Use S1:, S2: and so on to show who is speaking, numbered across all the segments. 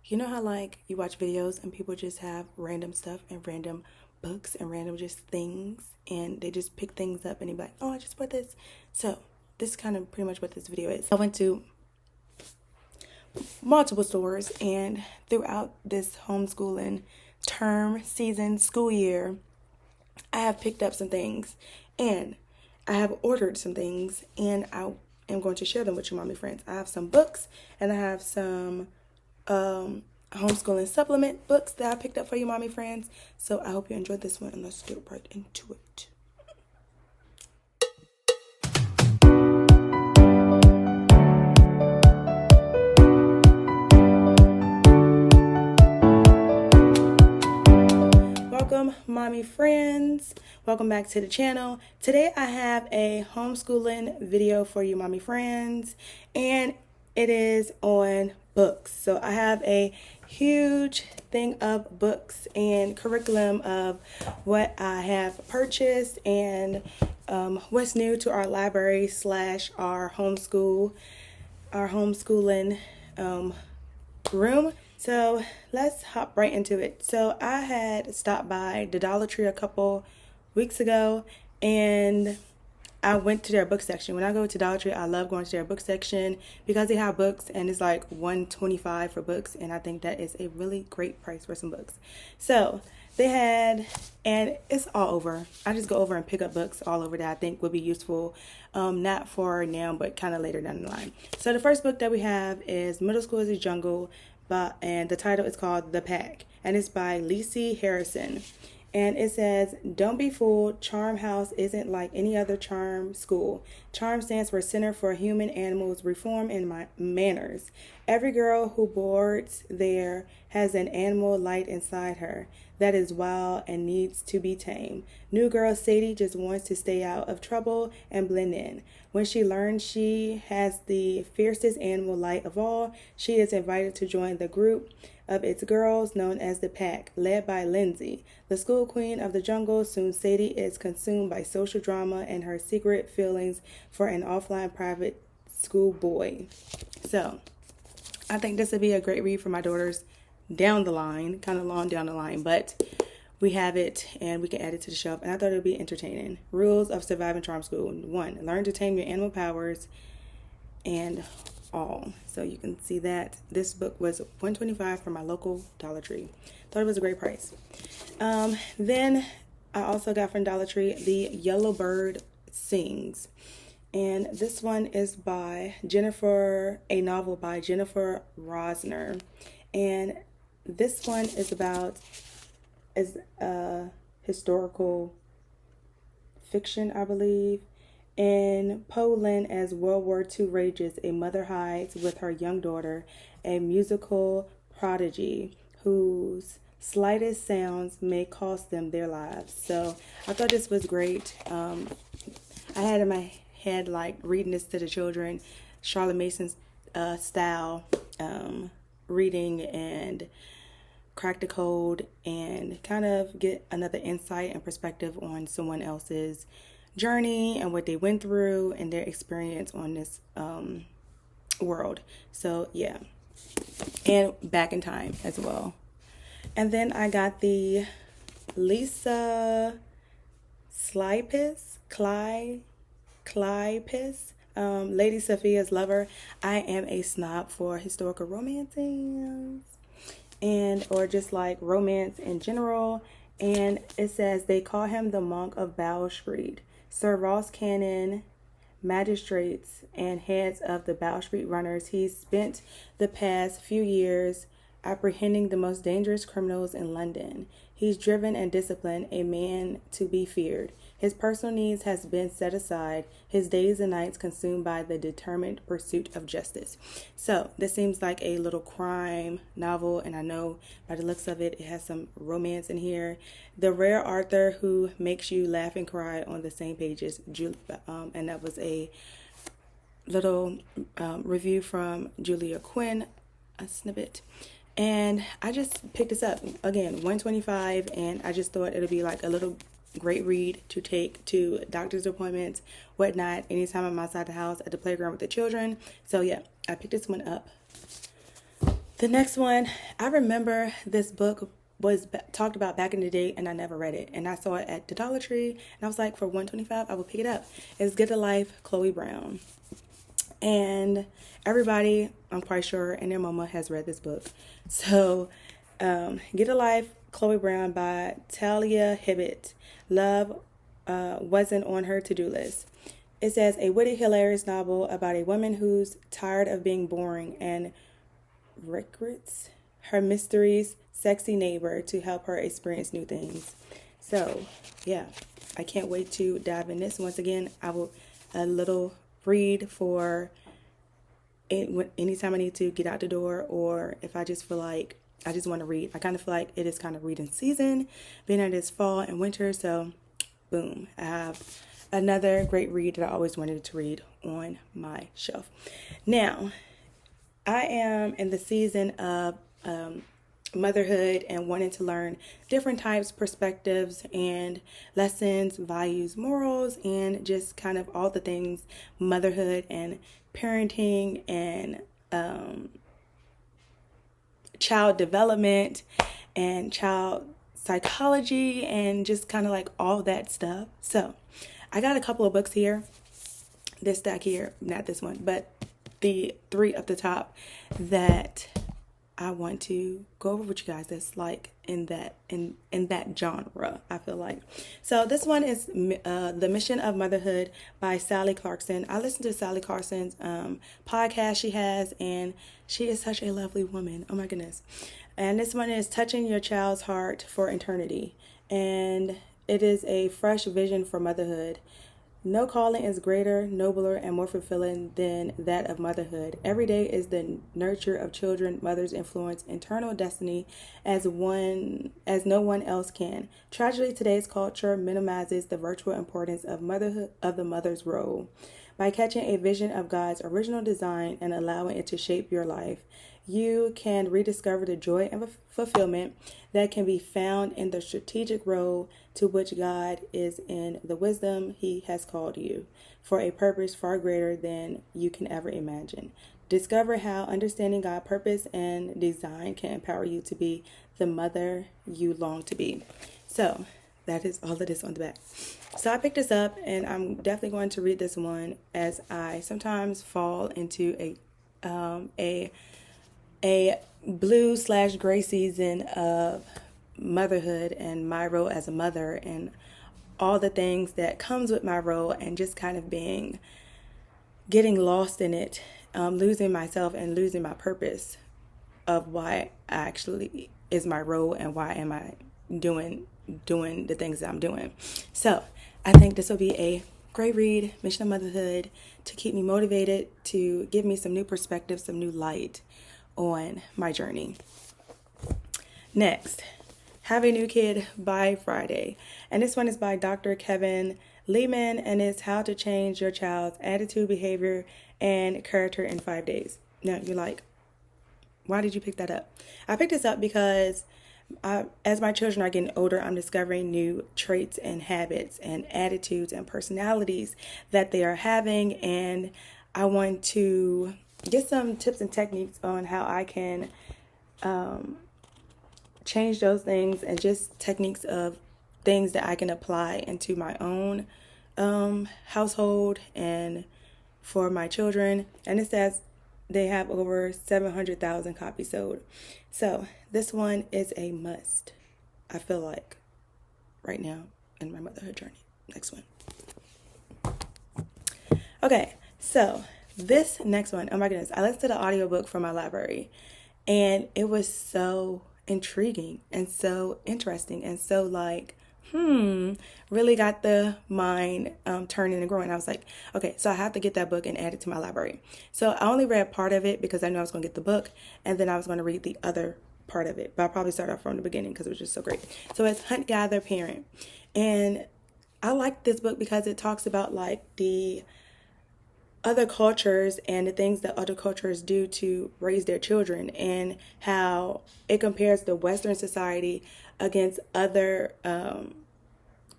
S1: You know how like you watch videos and people just have random stuff and random books and random just things and they just pick things up and they be like, oh, I just bought this. So this is kind of pretty much what this video is. I went to multiple stores and throughout this homeschooling term, season, school year, I have picked up some things and I have ordered some things and I am going to share them with you, mommy friends. I have some books and I have some homeschooling supplement books that I picked up for you, mommy friends. So I hope you enjoyed this one and let's get right into it. Welcome, mommy friends. Welcome back to the channel. Today I have a homeschooling video for you, mommy friends, and it is on books. So I have a huge thing of books and curriculum of what I have purchased and what's new to our library / our homeschooling room. So let's hop right into it. So I had stopped by the Dollar Tree a couple weeks ago and I went to their book section. When I go to Dollar Tree, I love going to their book section because they have books and it's like $125 for books, and I think that is a really great price for some books. So they had, and it's all over. I just go over and pick up books all over that I think would be useful, not for now, but kind of later down the line. So the first book that we have is Middle School is a Jungle, and the title is called The Pack, and it's by Lacey Harrison. And it says, don't be fooled, Charm House isn't like any other charm school. Charm stands for Center for Human Animals Reform and Manners. Every girl who boards there has an animal light inside her that is wild and needs to be tamed. New girl Sadie just wants to stay out of trouble and blend in. When she learns she has the fiercest animal light of all, she is invited to join the group of its girls known as the Pack, led by Lindsay, the school queen of the jungle. Soon Sadie is consumed by social drama and her secret feelings for an offline private school boy. So I think this would be a great read for my daughters down the line, kind of long down the line, but we have it and we can add it to the shelf, and I thought it would be entertaining. Rules of Surviving Charm School. 1, learn to tame your animal powers and all. So you can see that this book was $125 from my local Dollar Tree. Thought it was a great price. Then I also got from Dollar Tree The Yellow Bird Sings, and this one is by a novel by Jennifer Rosner, and this one is historical fiction, I believe. In Poland, as World War II rages, a mother hides with her young daughter, a musical prodigy whose slightest sounds may cost them their lives. So I thought this was great. I had in my head like reading this to the children, Charlotte Mason's style, reading and crack the code and kind of get another insight and perspective on someone else's journey and what they went through and their experience on this world. So yeah, and back in time as well. And then I got the Lisa Kleypas, Lady Sophia's Lover. I am a snob for historical romances and or just like romance in general. And it says they call him the Monk of Bow Street. Sir Ross Cannon, magistrates and heads of the Bow Street Runners, he's spent the past few years apprehending the most dangerous criminals in London. He's driven and disciplined, a man to be feared. His personal needs has been set aside, his days and nights consumed by the determined pursuit of justice. So this seems like a little crime novel, and I know by the looks of it, it has some romance in here. The rare author who makes you laugh and cry on the same pages, and that was a little review from Julia Quinn, a snippet. And I just picked this up again, $125, and I just thought it'd be like a little great read to take to doctor's appointments, whatnot, anytime I'm outside the house at the playground with the children. So yeah, I picked this one up. The next one, I remember this book was talked about back in the day, and I never read it. And I saw it at the Dollar Tree, and I was like, for $1.25, I will pick it up. It's Get a Life, Chloe Brown. And everybody, I'm quite sure, and their mama has read this book. So, Get a Life, Chloe Brown by Talia Hibbett. Love wasn't on her to-do list. It says, a witty, hilarious novel about a woman who's tired of being boring and recruits her mysterious, sexy neighbor to help her experience new things. So, yeah, I can't wait to dive in this. Once again, I will a little read for anytime I need to get out the door, or if I just feel like I just want to read. I kind of feel like it is kind of reading season, being that it's fall and winter. So, boom, I have another great read that I always wanted to read on my shelf. Now, I am in the season of motherhood and wanting to learn different types, perspectives, and lessons, values, morals, and just kind of all the things motherhood and parenting and child development and child psychology and just kind of like all that stuff. So I got a couple of books here. This stack here, not this one, but the three up the top that I want to go over with you guys that's like in that genre, I feel like. So this one is The Mission of Motherhood by Sally Clarkson. I listen to Sally Clarkson's podcast she has, and she is such a lovely woman. Oh my goodness. And this one is Touching Your Child's Heart for Eternity. And it is a fresh vision for motherhood. No calling is greater, nobler, and more fulfilling than that of motherhood. Every day is the nurture of children. Mothers influence internal destiny as no one else can. Tragically, today's culture minimizes the virtual importance of motherhood, of the mother's role. By catching a vision of God's original design and allowing it to shape your life, you can rediscover the joy and fulfillment that can be found in the strategic role to which God is in the wisdom He has called you for a purpose far greater than you can ever imagine. Discover how understanding God's purpose and design can empower you to be the mother you long to be. So that is all of this on the back. So I picked this up, and I'm definitely going to read this one as I sometimes fall into a blue/gray season of motherhood and my role as a mother and all the things that comes with my role, and just kind of getting lost in it, losing myself and losing my purpose of why actually is my role and why am I doing the things that I'm doing. So I think this will be a great read, Mission of Motherhood, to keep me motivated, to give me some new perspective, some new light on my journey. Next, Have a New Kid by Friday. And this one is by Dr. Kevin Lehman, and it's How to Change Your Child's Attitude, Behavior, and Character in 5 Days. Now, you're like, why did you pick that up? I picked this up because as my children are getting older, I'm discovering new traits and habits and attitudes and personalities that they are having, and I want to get some tips and techniques on how I can change those things, and just techniques of things that I can apply into my own household and for my children. And it says they have over 700,000 copies sold. So this one is a must, I feel like, right now in my motherhood journey. Next one. Okay, so this next one, oh my goodness, I listened to the audiobook from my library, and it was so intriguing and so interesting and so like, really got the mind turning and growing. I was like, okay, so I have to get that book and add it to my library. So I only read part of it because I knew I was going to get the book, and then I was going to read the other part of it. But I'll probably start off from the beginning because it was just so great. So it's Hunt, Gather, Parent. And I like this book because it talks about like the other cultures and the things that other cultures do to raise their children, and how it compares the Western society against other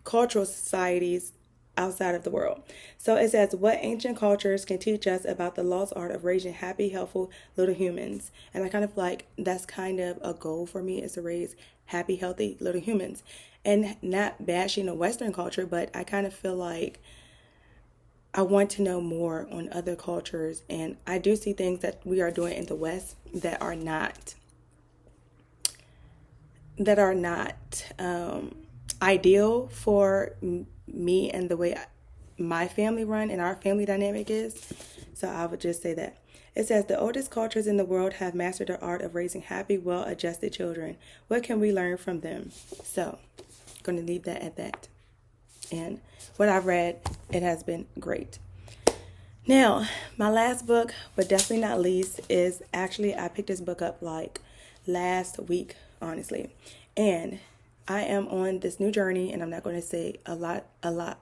S1: cultural societies outside of the world. So it says, what ancient cultures can teach us about the lost art of raising happy, helpful little humans? And I kind of like, that's kind of a goal for me, is to raise happy, healthy little humans. And not bashing the Western culture, but I kind of feel like I want to know more on other cultures. And I do see things that we are doing in the West that are not ideal for me and the way my family run and our family dynamic is. So I would just say that. It says, the oldest cultures in the world have mastered the art of raising happy, well-adjusted children. What can we learn from them? So I'm going to leave that at that. And what I've read, it has been great. Now, my last book, but definitely not least, is actually, I picked this book up like last week, honestly. And I am on this new journey, and I'm not going to say a lot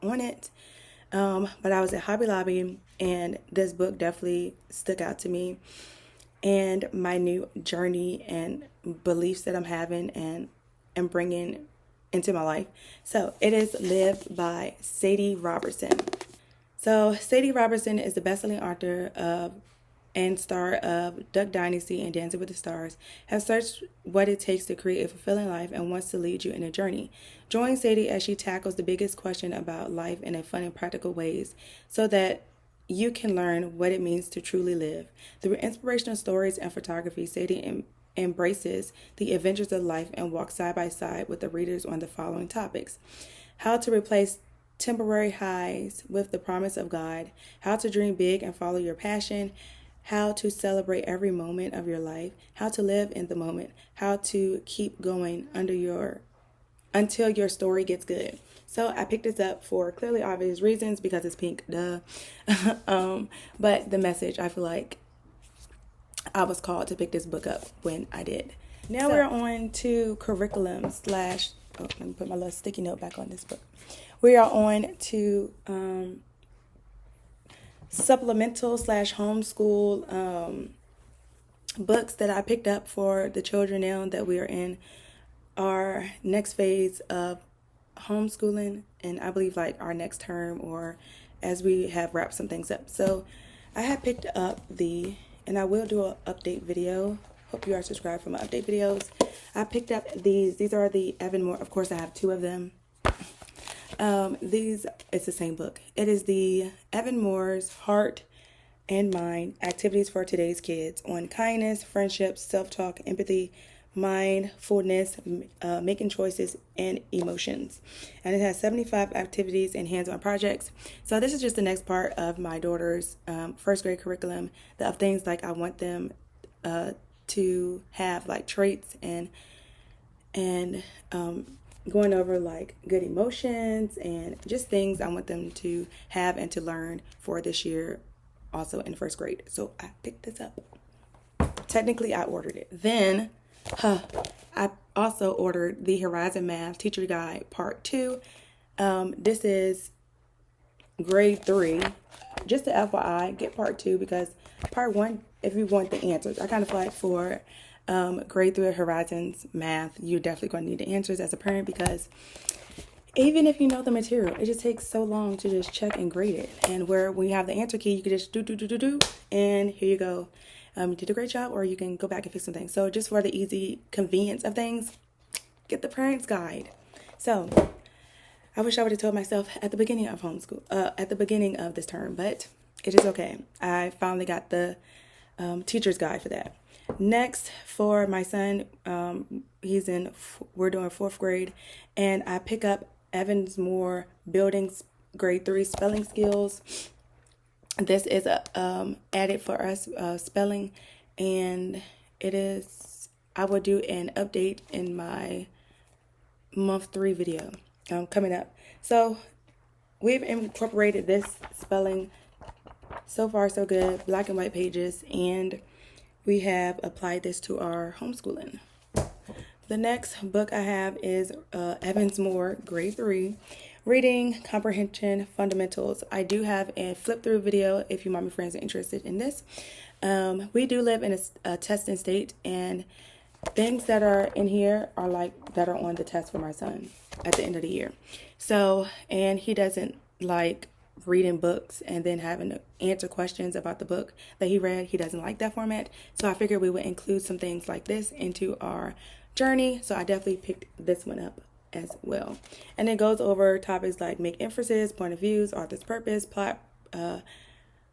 S1: on it. But I was at Hobby Lobby, and this book definitely stuck out to me, and my new journey and beliefs that I'm having and bringing into my life. So it is Live by Sadie Robertson. So Sadie Robertson is the best-selling author of and star of Duck Dynasty and Dancing with the Stars, has searched what it takes to create a fulfilling life and wants to lead you in a journey. Join Sadie as she tackles the biggest question about life in a fun and practical ways so that you can learn what it means to truly live. Through inspirational stories and photography, Sadie embraces the adventures of life and walks side by side with the readers on the following topics: how to replace temporary highs with the promise of God, how to dream big and follow your passion, how to celebrate every moment of your life, how to live in the moment, how to keep going until your story gets good. So I picked this up for clearly obvious reasons because it's pink, duh. But the message, I feel like I was called to pick this book up when I did. Now we're on to curriculum slash, let me put my little sticky note back on this book. We are on to supplemental slash homeschool books that I picked up for the children now that we are in our next phase of homeschooling, and I believe like our next term or as we have wrapped some things up. So I have picked up and I will do an update video. Hope you are subscribed for my update videos. I picked up these are the Evan Moore, of course I have two of them. It's the same book. It is the Evan Moore's Heart and Mind Activities for Today's Kids on kindness, friendship, self-talk, empathy, mindfulness, making choices, and emotions. And it has 75 activities and hands-on projects. So this is just the next part of my daughter's first grade curriculum of things like I want them to have like traits and going over like good emotions and just things I want them to have and to learn for this year, also in first grade. So I picked this up. Technically, I ordered it. Then I also ordered the Horizon Math Teacher Guide Part 2. This is grade 3. Just the FYI, get Part 2 because Part 1, if you want the answers, I kind of feel like for grade 3 Horizons Math, you're definitely going to need the answers as a parent because even if you know the material, it just takes so long to just check and grade it. And when you have the answer key, you can just do, and here you go. You did a great job, or you can go back and fix some things. So just for the easy convenience of things, get the parent's guide. So I wish I would have told myself at the beginning of homeschool, at the beginning of this term, but it is okay. I finally got the teacher's guide for that. Next, for my son, we're doing 4th grade, and I pick up Evans Moore Buildings grade 3 spelling skills. This is added for us spelling, and it is, I will do an update in my month 3 video coming up. So we've incorporated this spelling. So far so good, black and white pages, and we have applied this to our homeschooling. The next book I have is Evans Moore Grade 3 Reading Comprehension Fundamentals. I do have a flip through video if you mommy friends are interested in this. We do live in a testing state, and things that are in here are like that are on the test for my son at the end of the year. So, and he doesn't like reading books and then having to answer questions about the book that he read. He doesn't like that format. So I figured we would include some things like this into our journey. So I definitely picked this one up as well. And it goes over topics like make inferences, point of views, author's purpose, plot,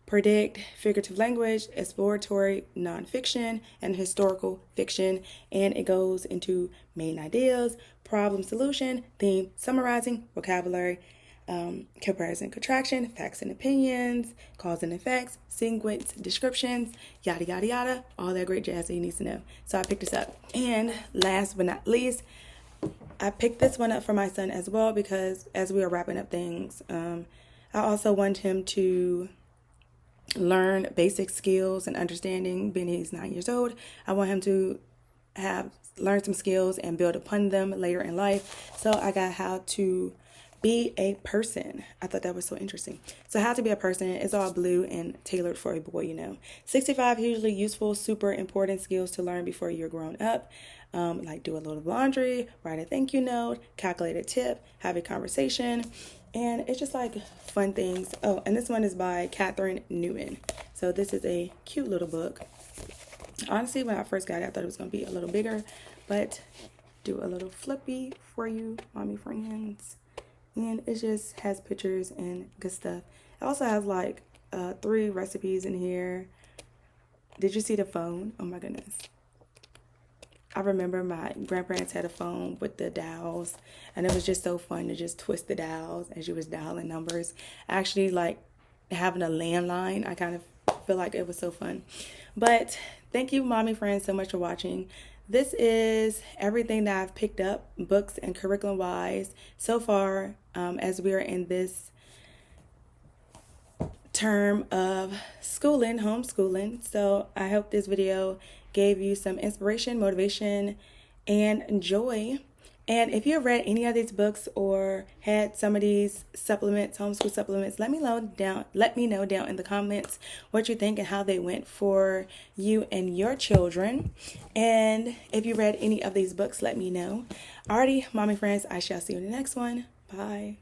S1: predict, figurative language, exploratory nonfiction, and historical fiction. And it goes into main ideas, problem solution, theme, summarizing, vocabulary, comparison, contraction, facts and opinions, cause and effects, sequence, descriptions, yada, yada, yada, all that great jazz that you need to know. So I picked this up. And last but not least, I picked this one up for my son as well because as we are wrapping up things, I also want him to learn basic skills and understanding. Being he's 9 years old, I want him to learn some skills and build upon them later in life. So I got how to be a person. I thought that was so interesting. So how to be a person is all blue and tailored for a boy, 65 hugely useful, super important skills to learn before you're grown up. Like do a little laundry, write a thank you note, calculate a tip, have a conversation. And it's just like fun things. Oh, and this one is by Catherine Newman. So this is a cute little book. Honestly, when I first got it, I thought it was going to be a little bigger. But do a little flippy for you, mommy friends. And it just has pictures and good stuff. It also has like 3 recipes in here. Did you see the phone? Oh my goodness. I remember my grandparents had a phone with the dials, and it was just so fun to just twist the dials as you was dialing numbers. Actually, like having a landline, I kind of feel like it was so fun. But thank you, mommy friends, so much for watching. This is everything that I've picked up, books and curriculum-wise, so far as we are in this term of schooling, homeschooling. So I hope this video gave you some inspiration, motivation, and joy. And if you have read any of these books or had some of these supplements, homeschool supplements, let me know down in the comments what you think and how they went for you and your children. And if you read any of these books, let me know. Alrighty, mommy friends, I shall see you in the next one. Bye.